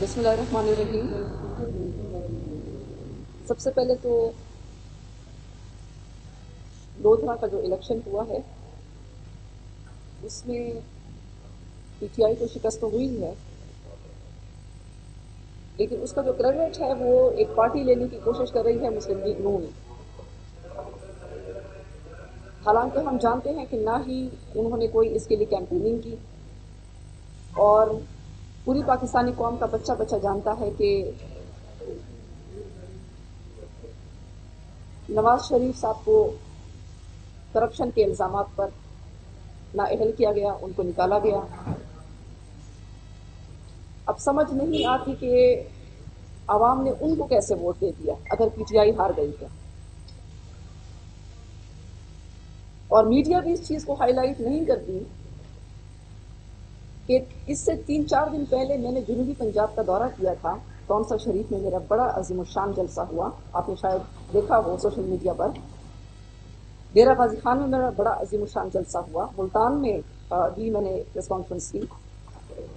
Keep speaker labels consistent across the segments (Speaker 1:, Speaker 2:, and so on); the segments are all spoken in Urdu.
Speaker 1: بسم اللہ الرحمن الرحیم۔ سب سے پہلے تو لودھرا کا جو الیکشن ہوا ہے اس میں پی ٹی آئی کو شکست تو ہوئی ہے، لیکن اس کا جو کریڈٹ ہے وہ ایک پارٹی لینے کی کوشش کر رہی ہے مسلم لیگ نون۔ حالانکہ ہم جانتے ہیں کہ نہ ہی انہوں نے کوئی اس کے لیے کیمپیننگ کی، اور پوری پاکستانی قوم کا بچہ بچہ جانتا ہے کہ نواز شریف صاحب کو کرپشن کے الزامات پر نااہل کیا گیا، ان کو نکالا گیا۔ اب سمجھ نہیں آتی کہ عوام نے ان کو کیسے ووٹ دے دیا اگر پی ٹی آئی ہار گئی ہے، اور میڈیا بھی اس چیز کو ہائی لائٹ نہیں کرتی کہ اس سے 3-4 دن پہلے میں نے جنوبی پنجاب کا دورہ کیا تھا۔ تونسر شریف میں میرا بڑا عظیم الشان جلسہ ہوا، آپ نے شاید دیکھا ہو سوشل میڈیا پر۔ ڈیرہ غازی خان میں میرا بڑا عظیم الشان جلسہ ہوا، ملتان میں بھی میں نے پریس کانفرنس کی،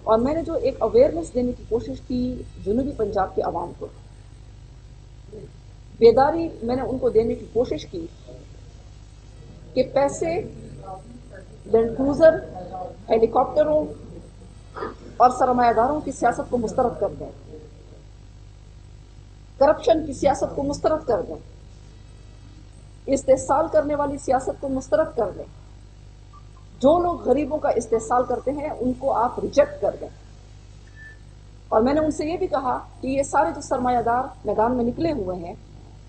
Speaker 1: اور میں نے جو ایک اویئرنیس دینے کی کوشش کی جنوبی پنجاب کے عوام کو، بیداری میں نے ان کو دینے کی کوشش کی کہ پیسے لینڈ کروزر، ہیلی کاپٹروں اور سرمایہ داروں کی سیاست کو مسترد کر دیں، کرپشن کی سیاست کو مسترد کر دیں، استحصال کرنے والی سیاست کو مسترد کر دیں، جو لوگ غریبوں کا استحصال کرتے ہیں ان کو آپ ریجیکٹ کر دیں۔ اور میں نے ان سے یہ بھی کہا کہ یہ سارے جو سرمایہ دار میدان میں نکلے ہوئے ہیں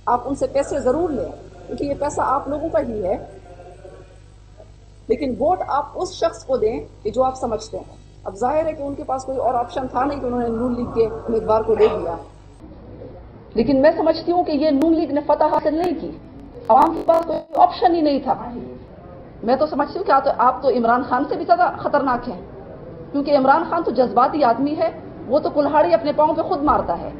Speaker 1: آپ ان سے پیسے ضرور لیں، کیونکہ یہ پیسہ آپ لوگوں کا ہی ہے، لیکن ووٹ آپ اس شخص کو دیں کہ جو آپ سمجھتے ہیں۔ اب ظاہر ہے کہ ان کے پاس کوئی اور آپشن تھا نہیں کہ انہوں نے نون لیگ کے امیدوار کو دے دیا، لیکن میں سمجھتی ہوں کہ یہ نون لیگ نے فتح حاصل نہیں کی، عوام کے پاس کوئی آپشن ہی نہیں تھا۔ میں تو سمجھتی ہوں کہ آپ تو عمران خان سے بھی زیادہ خطرناک ہیں، کیونکہ عمران خان تو جذباتی آدمی ہے، وہ تو کلہاڑی اپنے پاؤں پہ خود مارتا ہے۔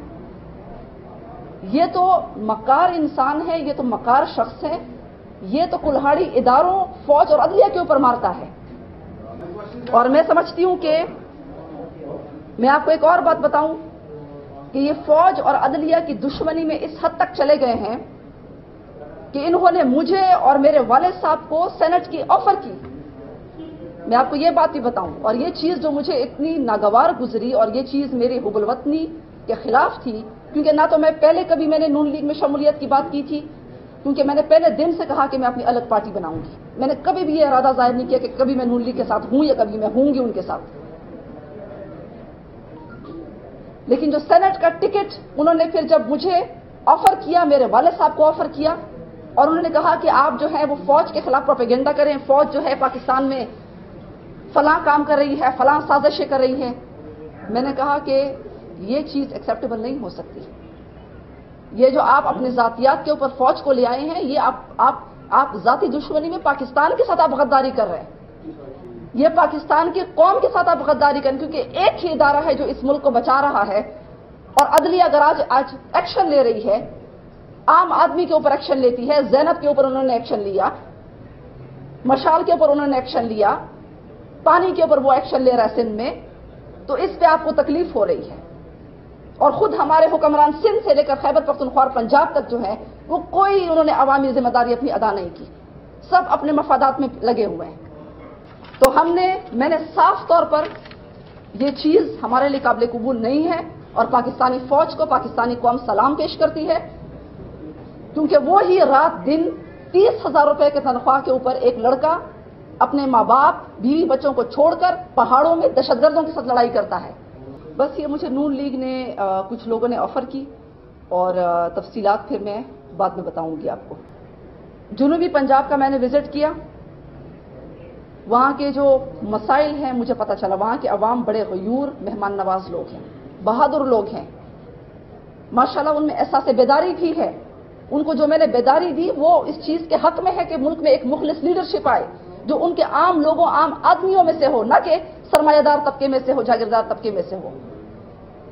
Speaker 1: یہ تو مکار انسان ہے، یہ تو مکار شخص ہے، یہ تو کلہاڑی اداروں، فوج اور عدلیہ کے اوپر مارتا ہے۔ اور میں سمجھتی ہوں کہ میں آپ کو ایک اور بات بتاؤں کہ یہ فوج اور عدلیہ کی دشمنی میں اس حد تک چلے گئے ہیں کہ انہوں نے مجھے اور میرے والد صاحب کو سینٹ کی آفر کی۔ میں آپ کو یہ بات بھی بتاؤں، اور یہ چیز جو مجھے اتنی ناگوار گزری، اور یہ چیز میری حب الوطنی کے خلاف تھی، کیونکہ نہ تو میں پہلے کبھی میں نے نون لیگ میں شمولیت کی بات کی تھی، کیونکہ میں نے پہلے دن سے کہا کہ میں اپنی الگ پارٹی بناؤں گی۔ میں نے کبھی بھی یہ ارادہ ظاہر نہیں کیا کہ کبھی میں نون لیگ کے ساتھ ہوں یا کبھی میں ہوں گی ان کے ساتھ۔ لیکن جو سینٹ کا ٹکٹ انہوں نے پھر جب مجھے آفر کیا، میرے والد صاحب کو آفر کیا، اور انہوں نے کہا کہ آپ جو ہے وہ فوج کے خلاف پروپیگنڈا کریں، فوج جو ہے پاکستان میں فلاں کام کر رہی ہے، فلاں سازشیں کر رہی ہے، میں نے کہا کہ یہ چیز ایکسیپٹیبل نہیں ہو سکتی۔ یہ جو آپ اپنے ذاتیات کے اوپر فوج کو لے آئے ہیں، یہ آپ ذاتی دشمنی میں پاکستان کے ساتھ آپ غداری کر رہے ہیں، یہ پاکستان کی قوم کے ساتھ آپ غداری کریں، کیونکہ ایک ہی ادارہ ہے جو اس ملک کو بچا رہا ہے، اور عدلیہ اگر آج ایکشن لے رہی ہے، عام آدمی کے اوپر ایکشن لیتی ہے، زینب کے اوپر انہوں نے ایکشن لیا، مشال کے اوپر انہوں نے ایکشن لیا، پانی کے اوپر وہ ایکشن لے رہا ہے سندھ میں، تو اس پہ آپ کو تکلیف ہو رہی ہے۔ اور خود ہمارے حکمران سندھ سے لے کر خیبر پختونخوا اور پنجاب تک جو ہے وہ کوئی انہوں نے عوامی ذمہ داری اپنی ادا نہیں کی، سب اپنے مفادات میں لگے ہوئے ہیں۔ تو میں نے صاف طور پر یہ چیز ہمارے لیے قابل قبول نہیں ہے، اور پاکستانی فوج کو پاکستانی قوم سلام پیش کرتی ہے، کیونکہ وہی رات دن 30,000 روپے کے تنخواہ کے اوپر ایک لڑکا اپنے ماں باپ، بیوی بچوں کو چھوڑ کر پہاڑوں میں دہشت گردوں کے ساتھ لڑائی کرتا ہے۔ بس یہ مجھے نون لیگ نے کچھ لوگوں نے آفر کی، اور تفصیلات پھر میں بعد میں بتاؤں گی آپ کو۔ جنوبی پنجاب کا میں نے وزٹ کیا، وہاں کے جو مسائل ہیں مجھے پتہ چلا، وہاں کے عوام بڑے غیور، مہمان نواز لوگ ہیں، بہادر لوگ ہیں، ماشاءاللہ ان میں احساس بیداری بھی ہے۔ ان کو جو میں نے بیداری دی وہ اس چیز کے حق میں ہے کہ ملک میں ایک مخلص لیڈرشپ آئے جو ان کے عام لوگوں، عام آدمیوں میں سے ہو، نہ کہ سرمایہ دار طبقے میں سے ہو، جاگیردار طبقے میں سے ہو۔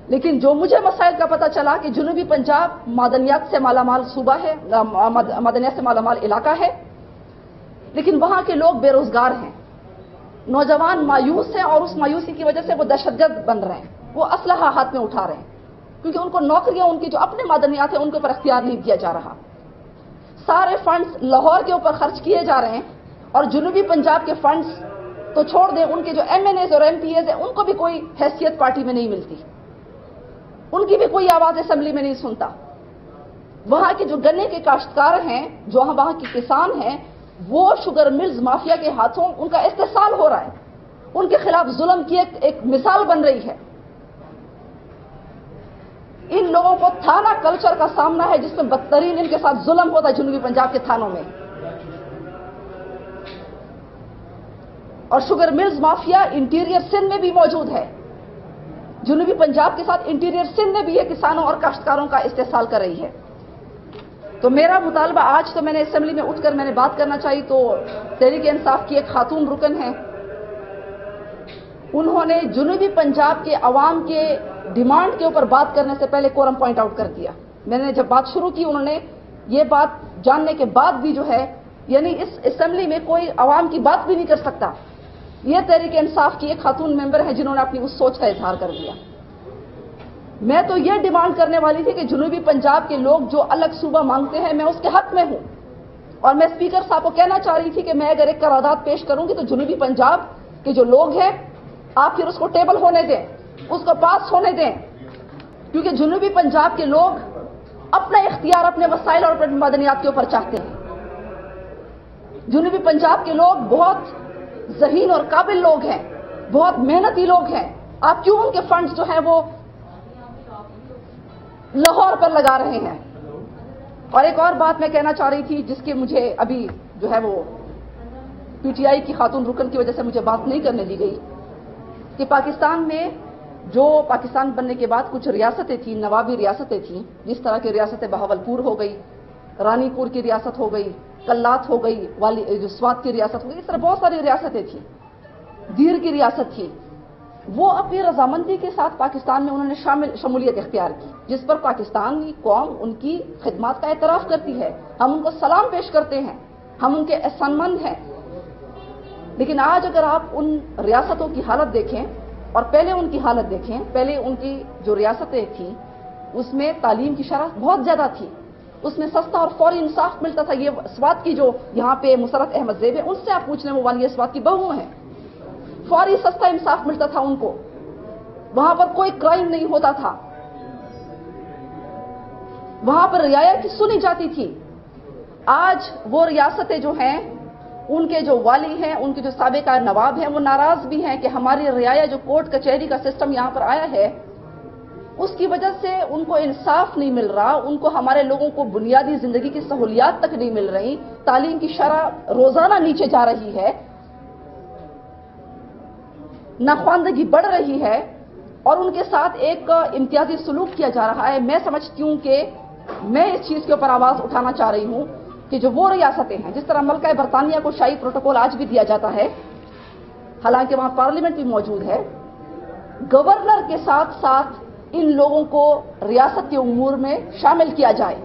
Speaker 1: لیکن جو مجھے مسائل کا پتہ چلا کہ جنوبی پنجاب معدنیات سے مالا مال صوبہ ہے، معدنیات سے مالا مال علاقہ ہے، لیکن وہاں کے لوگ بے روزگار ہیں، نوجوان مایوس ہیں، اور اس مایوسی کی وجہ سے وہ دہشت گرد بن رہے ہیں۔ وہ اسلحہ ہاتھ میں اٹھا رہے ہیں، کیونکہ ان کو نوکریاں ان کی جو اپنے معدنیات ہیں ان کے اوپر اختیار نہیں دیا جا رہا. سارے فنڈز لاہور کے اوپر خرچ کیے جا رہے ہیں، اور جنوبی پنجاب کے فنڈز تو چھوڑ دیں، ان کے جو ایم این ایز اور ایم پی ایز ہیں ان کو بھی کوئی حیثیت پارٹی میں نہیں ملتی، ان کی بھی کوئی آواز اسمبلی میں نہیں سنتا. وہاں کے جو گنے کے کاشتکار ہیں، جو وہاں کے کسان ہیں، وہ شوگر ملز مافیا کے ہاتھوں ان کا استحصال ہو رہا ہے، ان کے خلاف ظلم کی ایک مثال بن رہی ہے. ان لوگوں کو تھانہ کلچر کا سامنا ہے، جس میں بدترین ان کے ساتھ ظلم ہوتا ہے جنوبی پنجاب کے تھانوں میں. اور sugar mills mafia interior Sindh میں بھی موجود ہے. جنوبی پنجاب کے ساتھ انٹیریئر سندھ میں بھی یہ کسانوں اور کاشتکاروں کا استحصال کر رہی ہے. تو میرا مطالبہ آج تو میں نے اسمبلی میں اٹھ کر میں نے بات کرنا چاہیے، تو تحریک انصاف کی ایک خاتون رکن ہیں، انہوں نے جنوبی پنجاب کے عوام کے ڈیمانڈ کے اوپر بات کرنے سے پہلے کورم پوائنٹ آؤٹ کر دیا. میں نے جب بات شروع کی، انہوں نے یہ بات جاننے کے بعد بھی جو ہے، یعنی اس اسمبلی میں کوئی عوام کی بات بھی نہیں کر سکتا. یہ تحریک انصاف کی ایک خاتون ممبر ہے جنہوں نے اپنی اس سوچ کا اظہار کر دیا. میں تو یہ ڈیمانڈ کرنے والی تھی کہ جنوبی پنجاب کے لوگ جو الگ صوبہ مانگتے ہیں، میں اس کے حق میں ہوں، اور میں اسپیکر صاحب کو کہنا چاہ رہی تھی کہ میں اگر ایک قرارداد پیش کروں گی تو جنوبی پنجاب کے جو لوگ ہیں، آپ پھر اس کو ٹیبل ہونے دیں، اس کو پاس ہونے دیں، کیونکہ جنوبی پنجاب کے لوگ اپنا اختیار اپنے وسائل اور اپنے معدنیات کے اوپر چاہتے ہیں. جنوبی پنجاب کے لوگ بہت ذہین اور قابل لوگ ہیں، بہت محنتی لوگ ہیں. آپ کیوں ان کے فنڈز جو ہیں وہ لاہور پر لگا رہے ہیں؟ اور ایک اور بات میں کہنا چاہ رہی تھی، جس کے مجھے ابھی جو ہے وہ پی ٹی آئی کی خاتون رکن کی وجہ سے مجھے بات نہیں کرنے دی گئی، کہ پاکستان میں جو پاکستان بننے کے بعد کچھ ریاستیں تھیں، نوابی ریاستیں تھیں، جس طرح کی ریاستیں بہاولپور ہو گئی، رانی پور کی ریاست ہو گئی، کلات ہو گئی، جو سوات کی ریاست ہو گئی، اس طرح بہت ساری ریاستیں تھیں، گیر کی ریاست تھی. وہ اپنی رضامندی کے ساتھ پاکستان میں انہوں نے شمولیت اختیار کی، جس پر پاکستانی قوم ان کی خدمات کا اعتراف کرتی ہے. ہم ان کو سلام پیش کرتے ہیں، ہم ان کے احسان مند ہیں. لیکن آج اگر آپ ان ریاستوں کی حالت دیکھیں اور پہلے ان کی حالت دیکھیں، پہلے ان کی جو ریاستیں تھیں اس میں تعلیم کی شرح بہت زیادہ تھی، اس میں سستا اور فوری انصاف ملتا تھا. یہ سوات کی جو یہاں پہ مسرت احمد زیب ہے، ان سے آپ پوچھ لیں، وہ والی سوات کی بہو ہیں، فوری سستا انصاف ملتا تھا ان کو، وہاں پر کوئی کرائم نہیں ہوتا تھا، وہاں پر رعایا کی سنی جاتی تھی. آج وہ ریاستیں جو ہیں، ان کے جو والی ہیں، ان کے جو سابقہ نواب ہیں، وہ ناراض بھی ہیں کہ ہماری رعایا جو کورٹ کچہری کا سسٹم یہاں پر آیا ہے، اس کی وجہ سے ان کو انصاف نہیں مل رہا، ان کو ہمارے لوگوں کو بنیادی زندگی کی سہولیات تک نہیں مل رہی، تعلیم کی شرح روزانہ نیچے جا رہی ہے، ناخواندگی بڑھ رہی ہے، اور ان کے ساتھ ایک امتیازی سلوک کیا جا رہا ہے. میں سمجھتی ہوں کہ میں اس چیز کے اوپر آواز اٹھانا چاہ رہی ہوں کہ جو وہ ریاستیں ہیں، جس طرح ملکہ برطانیہ کو شاہی پروٹوکول آج بھی دیا جاتا ہے، حالانکہ وہاں پارلیمنٹ بھی موجود ہے، گورنر کے ساتھ ساتھ ان لوگوں کو ریاست کے امور میں شامل کیا جائے.